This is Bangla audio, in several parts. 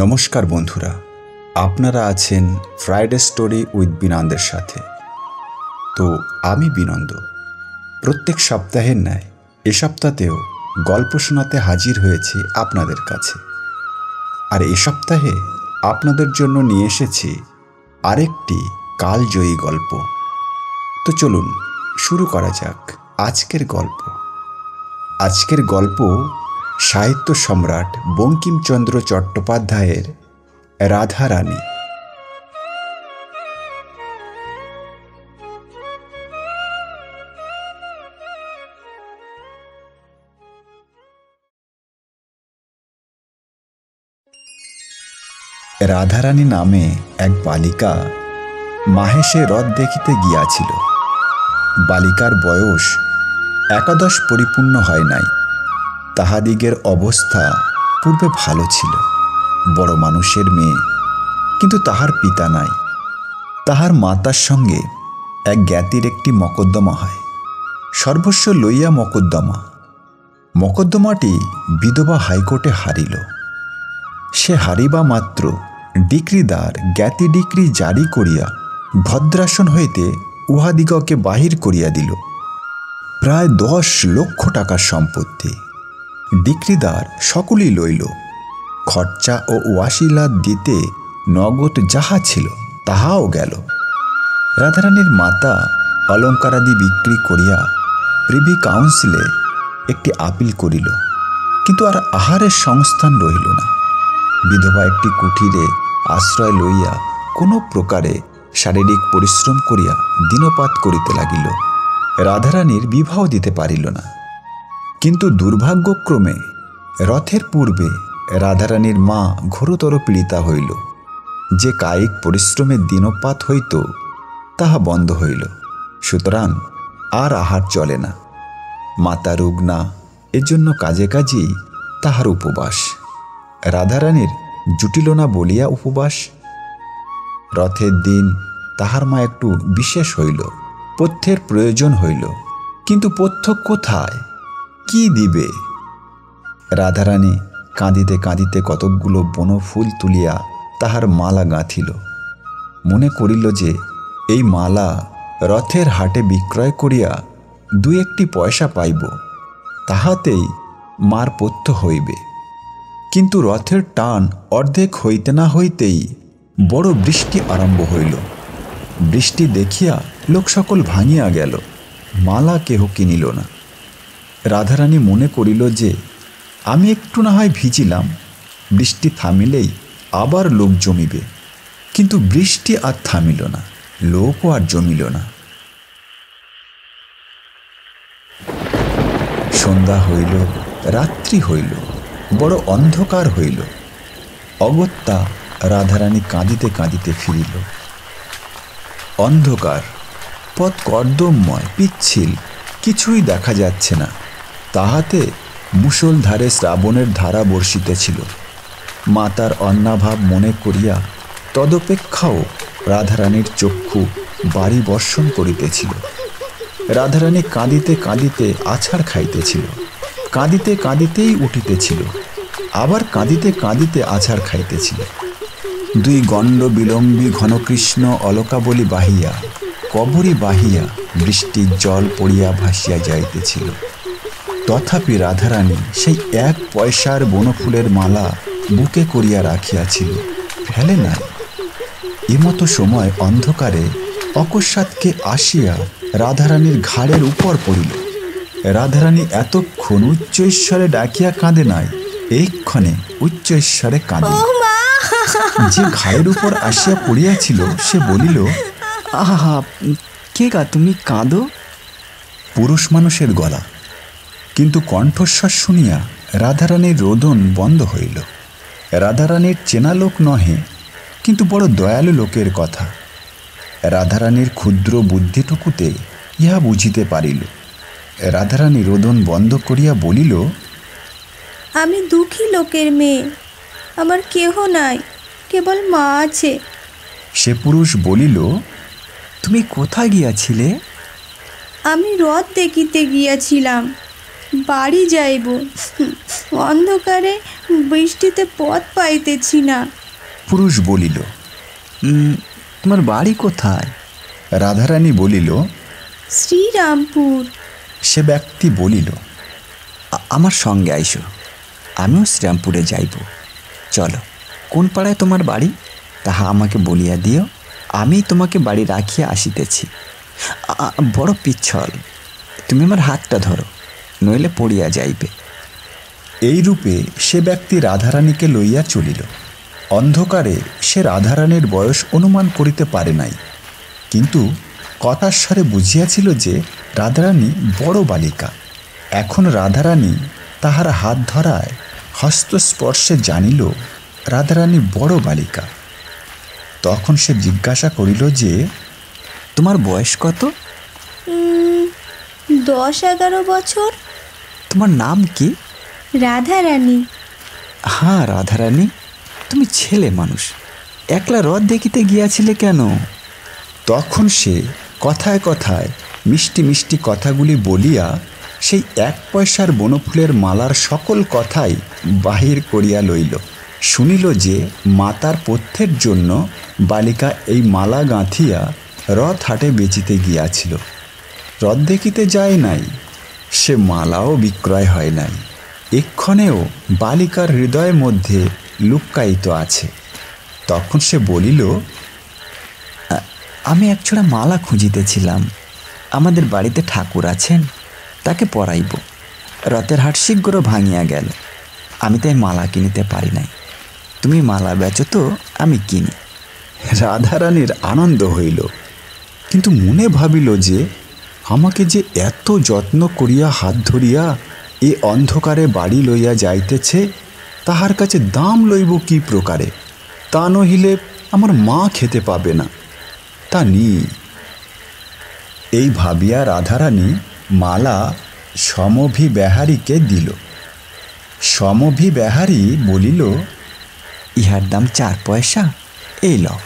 নমস্কার বন্ধুরা, আপনারা আছেন ফ্রাইডে স্টোরি উইথ বিনন্দের সাথে। তো আমি বিনন্দ প্রত্যেক সপ্তাহের ন্যায় এ সপ্তাহেও গল্প শোনাতে হাজির হয়েছি আপনাদের কাছে। আর এ সপ্তাহে আপনাদের জন্য নিয়ে এসেছি আরেকটি কালজয়ী গল্প। তো চলুন শুরু করা যাক আজকের গল্প। আজকের গল্প সাহিত্য সম্রাট বঙ্কিমচন্দ্র চট্টোপাধ্যায়ের রাধারানী। রাধারানী নামে এক বালিকা মাহেশে রথ দেখিতে গিয়াছিল। বালিকার বয়স 11 পরিপূর্ণ হয় নাই। তাহাদিগের অবস্থা পূর্বে ভালো ছিল। বড় মানুষের মেয়ে, কিন্তু তাহার পিতা নাই। তাহার মাতার সঙ্গে এক জ্ঞাতির একটি মকদ্দমা হয়। সর্বস্ব লইয়া মকদ্দমাটি বিধবা হাইকোর্টে হারিল। সে হারিবা মাত্র ডিক্রিদার জ্ঞাতি ডিক্রি জারি করিয়া ভদ্রাসন হইতে উহাদিগকে বাহির করিয়া দিল। প্রায় 10 লক্ষ টাকার সম্পত্তি ডিক্রিদার সকলেই লইল। খরচা ও ওয়াসিলাত দিতে নগদ যাহা ছিল তাহাও গেল। রাধারানীর মাতা অলঙ্কারাদি বিক্রি করিয়া প্রিভি কাউন্সিলে একটি আপিল করিল, কিন্তু আর আহারের সংস্থান রহিল না। বিধবা একটি কুঠিরে আশ্রয় লইয়া কোনো প্রকারে শারীরিক পরিশ্রম করিয়া দিনপাত করিতে লাগিল। রাধারানীর বিবাহ দিতে পারিল না। কিন্তু দুর্ভাগ্যক্রমে রথের পূর্বে রাধারানীর মা ঘোরতর পীড়িতা হইল। যে কায়িক পরিশ্রমের দিনপাত হইত তাহা বন্ধ হইল। সুতরাং আর আহার চলে না। মাতা রুগ্না, এজন্য কাজে কাজেই তাহার উপবাস। রাধারানীর জুটিল না বলিয়া উপবাস। রথের দিন তাহার মা একটু বিশেষ হইল, পথ্যের প্রয়োজন হইল, কিন্তু পথ্য কোথায়, কি দিবে? রাধারানী কাঁদিতে কাঁদিতে কতকগুলো বনফুল তুলিয়া তাহার মালা গাঁথিল। মনে করিল যে এই মালা রথের হাটে বিক্রয় করিয়া 2-1 পয়সা পাইব, তাহাতেই মার পথ্য হইবে। কিন্তু রথের টান অর্ধেক হইতে না হইতেই বড় বৃষ্টি আরম্ভ হইল। বৃষ্টি দেখিয়া লোক সকল ভাঙিয়া গেল। মালা কেহ কিনিল না। রাধারানী মনে করিল যে আমি একটু না হয় ভিজিলাম, বৃষ্টি থামিলেই আবার লোক জমিবে। কিন্তু বৃষ্টি আর থামিল না, লোকও আর জমিল না। সন্ধ্যা হইল, রাত্রি হইল, বড় অন্ধকার হইল। অগত্যা রাধারানী কাঁদিতে কাঁদিতে ফিরিল। অন্ধকার, পথ কর্দমময়, পিচ্ছিল, কিছুই দেখা যাচ্ছে না। তাহাতে মুষলধারে শ্রাবণের ধারা বর্ষিতেছিল। মাতার অন্নাভাব মনে করিয়া তদপেক্ষাও রাধারানীর চক্ষু বাড়ি বর্ষণ করিতেছিল। রাধারানী কাঁদিতে কাঁদিতে আছাড় খাইতেছিল, কাঁদিতে কাঁদিতেই উঠিতেছিল, আবার কাঁদিতে কাঁদিতে আছাড় খাইতেছিল। 2 গণ্ড বিলম্বী ঘনকৃষ্ণ অলকাবলী বাহিয়া, কবরী বাহিয়া বৃষ্টির জল পড়িয়া ভাসিয়া যাইতেছিল। তথাপি রাধারানী সেই 1 পয়সার বনফুলের মালা বুকে করিয়া রাখিয়াছিল, ফেলে নাই। এমতো সময় অন্ধকারে অকস্মাৎকে আসিয়া রাধারানীর ঘাড়ের উপর পড়িল। রাধারানী এতক্ষণ উচ্চৈশ্বরে ডাকিয়া কাঁদে নাই, এইক্ষণে উচ্চৈশ্বরে কাঁদে। যে ঘাড়ের উপর আসিয়া পড়িয়াছিল সে বলিল, আহা, কে গা তুমি কাঁদো? পুরুষ মানুষের গলা, কিন্তু কণ্ঠস্বর শুনিয়া রাধারানীর রোদন বন্ধ হইল। রাধারানীর চেনা লোক নহে, কিন্তু বড় দয়ালু লোকের কথা। রাধারানীর ক্ষুদ্র বুদ্ধিটুকুতে ইহা বুঝিতে পারিল। রাধারানী রোদন বন্ধ করিয়া বলিল, আমি দুঃখী লোকের মেয়ে, আমার কেহ নাই, কেবল মা আছে। সে পুরুষ বলিল, তুমি কোথায় গিয়াছিলে? আমি রথ দেখিতে গিয়াছিলাম, বাড়ি যাইব। অন্ধকারে বৃষ্টিতে পথ পাইতেছি না। পুরুষ বলিল, তোমার বাড়ি কোথায়? রাধারানী বলিল, শ্রীরামপুর। সে ব্যক্তি বলিল, আমার সঙ্গে আইসো, আমিও শ্রীরামপুরে যাইব। চলো, কোন পাড়ায় তোমার বাড়ি তাহা আমাকে বলিয়া দিও, আমি তোমাকে বাড়ি রাখিয়া আসিতেছি। বড় পিচ্ছল, তুমি আমার হাতটা ধরো, নইলে পড়িয়া যাইবে। এই রূপে সে ব্যক্তি রাধারানীকে লইয়া চলিল। অন্ধকারে সে রাধারানীর বয়স অনুমান করিতে পারে নাই, কিন্তু কথার স্বরে বুঝিয়াছিল যে রাধারানী বড় বালিকা। এখন রাধারানী তাহার হাত ধরায় হস্তস্পর্শে জানিল রাধারানী বড় বালিকা। তখন সে জিজ্ঞাসা করিল যে, তোমার বয়স কত? 10-11 বছর। তোমার নাম কি? রাধারানী। হ্যাঁ রাধারানী, তুমি ছেলে মানুষ, একলা রথ দেখিতে গিয়াছিলে কেন? তখন সে কথায় কথায় মিষ্টি মিষ্টি কথাগুলি বলিয়া সেই 1 পয়সার বনফুলের মালার সকল কথাই বাহির করিয়া লইল। শুনিল যে মাতার পথ্যের জন্য বালিকা এই মালা গাঁথিয়া রথ হাটে বেচিতে গিয়াছিল। রথ দেখিতে যায় নাই, সে মালাও বিক্রয় হয় নাই। এক্ষণেও বালিকার হৃদয়ের মধ্যে লুক্কায়িত আছে। তখন সে বলিল, আমি একছোড়া মালা খুঁজিতেছিলাম, আমাদের বাড়িতে ঠাকুর আছেন, তাকে পরাইব। রথের হাট শীঘ্র ভাঙিয়া গেল, আমি তাই মালা কিনিতে পারি নাই। তুমি মালা বেচো তো আমি কিনি। রাধারানীর আনন্দ হইল, কিন্তু মনে ভাবিল যে আমাকে যে এত যত্ন করিয়া হাত ধরিয়া এ অন্ধকারে বাড়ি লইয়া যাইতেছে, তাহার কাছে দাম লইব কি প্রকারে? তা নহিলে আমার মা খেতে পাবে না, তা নি। এই ভাবিয়া রাধারানী মালা সমভি বেহারীকে দিল। সমভি বেহারী বলিল, ইহার দাম 4 পয়সা, এই লও।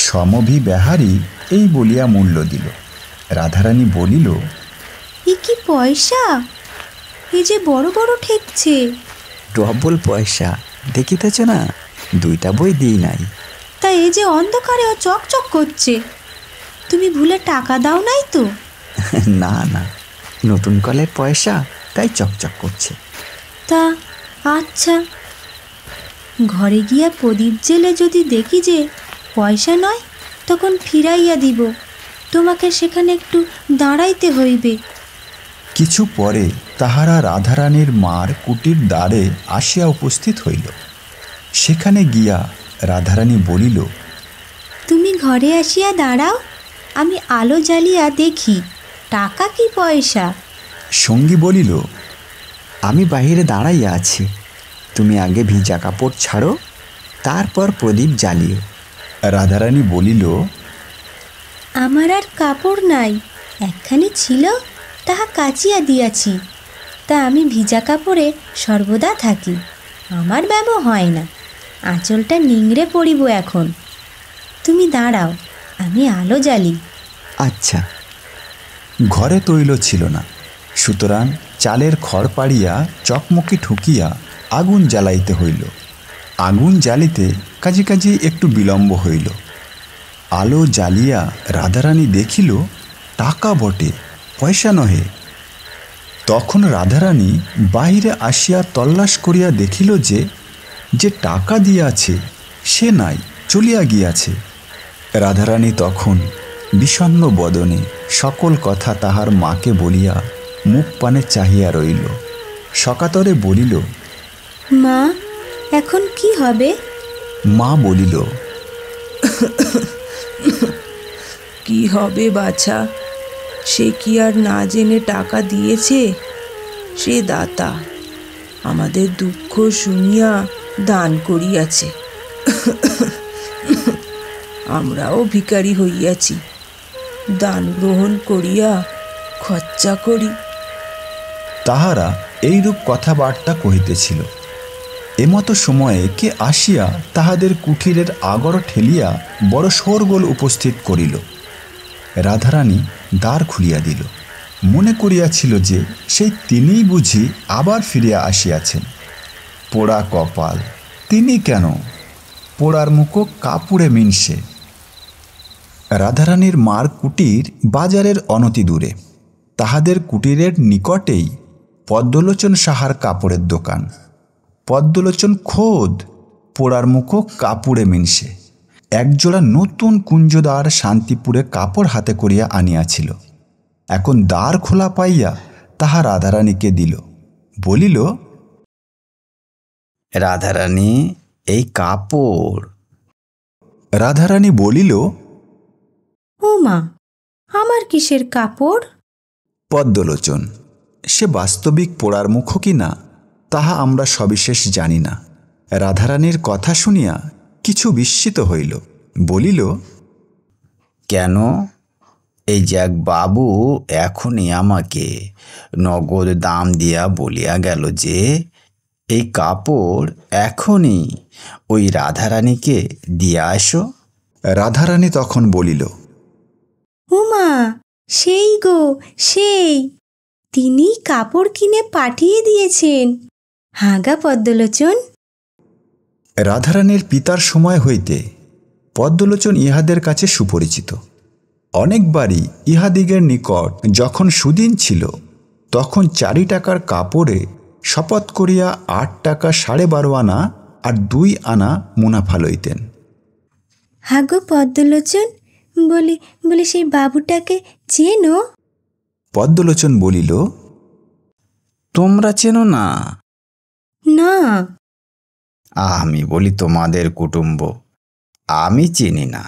সমভি বেহারী এই বলিয়া মূল্য দিল। রাধারানী বলিল, এ কি পয়সা? এ যে বড় বড় ঠেকছে। ডবল পয়সা, দেখিতেছ না, 2টা বই দিই নাই। তা এ যে অন্ধকারেও চকচক করছে। তুমি ভুলে টাকা দাও নাই তো? না না, নতুন কলের পয়সা, তাই চকচক করছে। তা আচ্ছা, ঘরে গিয়া প্রদীপ জেলে যদি দেখি যে পয়সা নয়, তখন ফিরাইয়া দিব। তোমাকে সেখানে একটু দাঁড়াইতে হইবে। কিছু পরে তাহারা রাধারানীর মার কুটির দ্বারে আসিয়া উপস্থিত হইল। সেখানে গিয়া রাধারানী বলিল, তুমি ঘরে আসিয়া দাঁড়াও, আমি আলো জ্বালিয়া দেখি টাকা কি পয়সা। সঙ্গী বলিল, আমি বাহিরে দাঁড়াইয়া আছি, তুমি আগে ভিজা কাপড় ছাড়ো, তারপর প্রদীপ জ্বালিও। রাধারানী বলিল, আমার আর কাপড় নাই, একখানি ছিল, তাহা কাচিয়া দিয়াছি। তা আমি ভিজা কাপড়ে সর্বদা থাকি, আমার ব্যামো হয় না। আঁচলটা নিংড়ে পড়িব এখন। তুমি দাঁড়াও, আমি আলো জ্বালি। আচ্ছা। ঘরে তৈল ছিল না, সুতরাং চালের খড় পাড়িয়া চকমকি ঠুকিয়া আগুন জ্বালাইতে হইল। আগুন জ্বালিতে কাজে কাজে একটু বিলম্ব হইল। আলো জ্বালিয়া রাধারানী দেখিল টাকা বটে, পয়সা নহে। তখন রাধারানী বাহিরে আসিয়া তল্লাশ করিয়া দেখিল যে যে টাকা দিয়াছে সে নাই, চলিয়া গিয়াছে। রাধারানী তখন বিষণ্ণ বদনে সকল কথা তাহার মাকে বলিয়া মুখ পানে চাহিয়া রইল। সকাতরে বলিল, মা, এখন কি হবে? মা বলিল, কি হবে বাছা, সে কি আর না জেনে টাকা দিয়েছে? সে দাতা, আমাদের দুঃখ শুনিয়া দান করিয়াছে। আমরাও ভিখারি হইয়াছি, দান গ্রহণ করিয়া খরচা করি। তাহারা এইরূপ কথাবার্তা কহিতেছিল। এমতো সময়ে কে আসিয়া তাহাদের কুঠিরের আগর ঠেলিয়া বড় শোরগোল উপস্থিত করিল। রাধারানী দ্বার খুলিয়া দিল। মনে করিয়াছিল যে সেই তিনিই বুঝি আবার ফিরিয়া আসিয়াছেন। পোড়া কপাল, তিনি কেন? পোড়ার মুখো কাপড়ে মিনসে। রাধারানীর মার কুটির বাজারের অনতি দূরে। তাহাদের কুটিরের নিকটেই পদ্মলোচন সাহার কাপড়ের দোকান। পদ্মলোচন খোদ পোড়ার মুখো কাপড়ে মিনসে একজোড়া নতুন কুঞ্জদার শান্তিপুরে কাপড় হাতে করিয়া আনিয়াছিল। এখন দ্বার খোলা পাইয়া তাহা রাধারানীকে দিল, বলিল, রাধারানী, এই কাপড়। রাধারানী বলিল, ও মা, আমার কিসের কাপড়? পদ্মলোচন, সে বাস্তবিক পোড়ার মুখো কি না তাহা আমরা সবিশেষ জানি না। রাধারানীর কথা শুনিয়া কিছু বিস্মিত হইল, বলিল, কেন? এই যে এক বাবু এখনই আমাকে নগদ দাম দিয়া বলিয়া গেল যে এই কাপড় এখনই ওই রাধারানীকে দিয়া আসো। রাধারানী তখন বলিল, ও মা, সেই গো সেই, তিনি কাপড় কিনে পাঠিয়ে দিয়েছেন। হাগা পদ্মলোচন। রাধারানীর পিতার সময় হইতে পদ্মলোচন ইহাদের কাছে সুপরিচিত। অনেকবারই ইহাদিগের নিকট যখন সুদিন ছিল তখন 4 টাকার কাপড়ে শপথ করিয়া 8 টাকা 12.5 আনা আর 2 আনা মুনাফা লইতেন। হাগো পদ্মলোচন, বলি সেই বাবুটাকে চেনো? পদ্মলোচন বলিল, তোমরা চেনো না? না। আমি বলি তোমাদের কুটুম্ব, আমি চিনি না।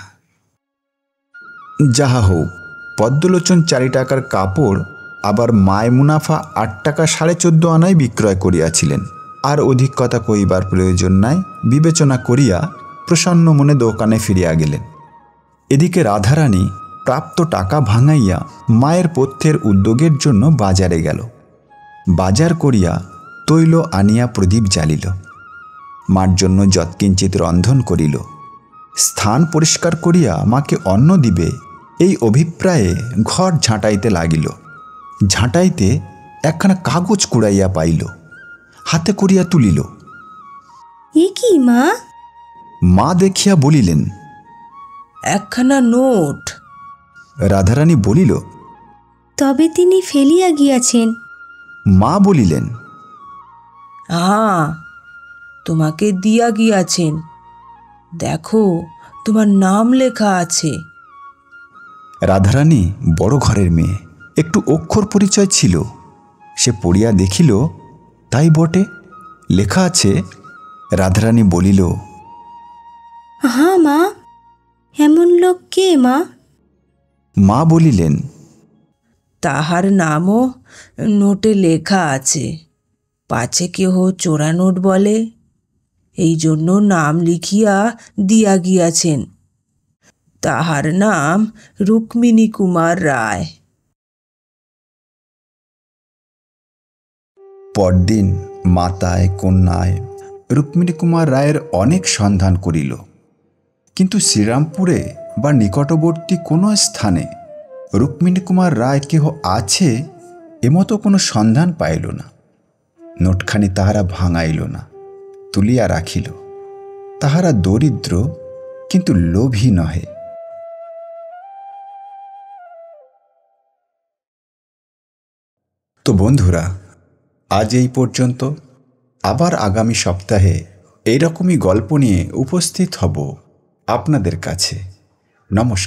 যাহা হোক, পদ্মলোচন 4 টাকার কাপড় আবার মায় মুনাফা 8 টাকা 14.5 আনায় বিক্রয় করিয়াছিলেন। আর অধিক কথা কইবার প্রয়োজন নাই বিবেচনা করিয়া প্রসন্ন মনে দোকানে ফিরিয়া গেলেন। এদিকে রাধারানী প্রাপ্ত টাকা ভাঙাইয়া মায়ের পথ্যের উদ্যোগের জন্য বাজারে গেল। বাজার করিয়া তৈল আনিয়া প্রদীপ জ্বালিল। মার জন্য যৎকিঞ্চিত রন্ধন করিল। স্থান পরিষ্কার করিয়া মাকে অন্ন দিবে এই অভিপ্রায়ে ঘর ঝাঁটাইতে লাগিল। ঝাঁটাইতে একখানা কাগজ কুড়াইয়া পাইল, হাতে করিয়া তুলিল। এ কি মা? মা দেখিয়া বলিলেন, একখানা নোট। রাধারানী বলিল, তবে তিনি ফেলিয়া গিয়াছেন। মা বলিলেন, তোমাকে দিয়া গিয়াছেন, দেখো তোমার নাম লেখা আছে। রাধারানী বড় ঘরের মেয়ে, একটু অক্ষর পরিচয় ছিল। সে পড়িয়া দেখিল, তাই বটে, লেখা আছে। রাধারানী বলিল, হ্যাঁ মা, এমন লোক কে মা? মা বলিলেন, তাহার নামও নোটে লেখা আছে, পাছে কেহ চোরা নোট বলে, এই জন্য নাম লিখিয়া দিয়া গিয়াছেন। তাহার নাম রুক্মিণী কুমার রায়। পরদিন মাতায় কন্যায় রুক্মিণী কুমার রায়ের অনেক সন্ধান করিল, কিন্তু শ্রীরামপুরে বা নিকটবর্তী কোনো স্থানে রুক্মিণী কুমার রায় কেহ আছে এমতো কোনো সন্ধান পাইল না। নোটখানি তাহারা ভাঙাইল না, তুলিয়া রাখিল। তাহারা দরিদ্র কিন্তু লোভী নহে। তো বন্ধুরা, আজ এই পর্যন্ত। আবার আগামী সপ্তাহে এইরকমই গল্প নিয়ে উপস্থিত হব আপনাদের কাছে। নমস্কার।